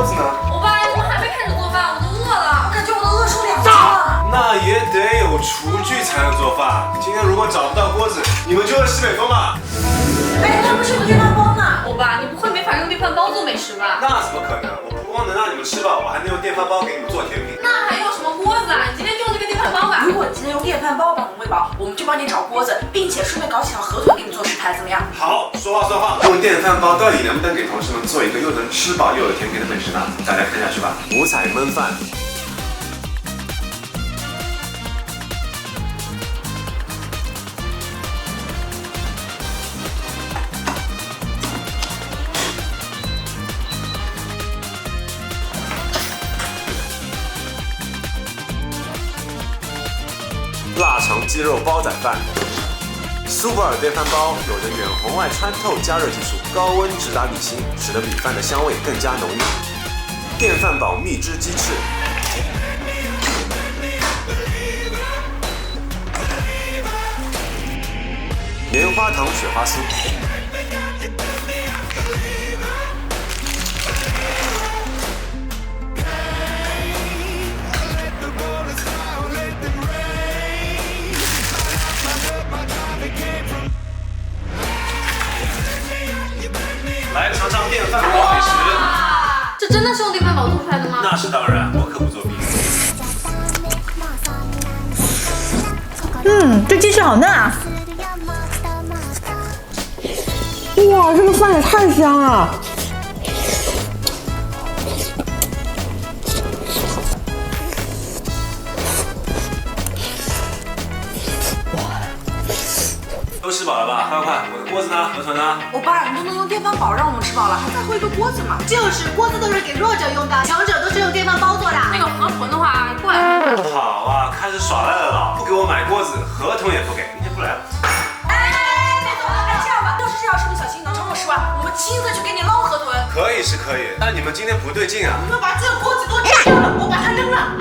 锅子呢？欧巴，你怎么还没开始做饭？我都饿了，我感觉我都饿出2斤了。那也得有厨具才能做饭。今天如果找不到锅子，你们就喝西北风啊！哎，他不是有电饭煲呢？欧巴，你不会没法用电饭煲做美食吧？那怎么可能？我不光能让你们吃饱，我还能用电饭煲给你们做甜品。那还用什么锅子啊？你今天就用这个电饭煲吧。如果你今天用电饭煲帮我们喂饱，我们就帮你找锅子，并且顺便搞几条河豚给你做食材，怎么样？好，说话算话。用电饭煲到底能不能给同事们做一个又能吃饱又有甜品的美食呢？大家看下去吧。五彩焖饭。腊肠鸡肉煲仔饭，苏泊尔电饭煲有着远红外穿透加热技术，高温直达米心，使得米饭的香味更加浓郁。电饭煲蜜汁鸡翅，棉花糖雪花酥，来尝尝电饭煲美食。这真的是用电饭煲做出来的吗？那是当然，我可不作弊。这鸡翅好嫩啊！哇，这个饭也太香了！都吃饱了吧？快快，我的锅子呢？河豚呢？欧巴，你都能用电饭煲让我们吃饱了，还在乎一个锅子吗？就是锅子都是给弱者用的，强者都是用电饭煲做的。那个河豚的话，过来。好啊，开始耍赖了啦！不给我买锅子，河豚也不给，明天不来了。别走了，这样吧，要是这样，是不是小新能超过10万？我们亲自去给你捞河豚。可以是可以，但你们今天不对劲啊！我们把这个锅子都吃掉了，我把它扔了。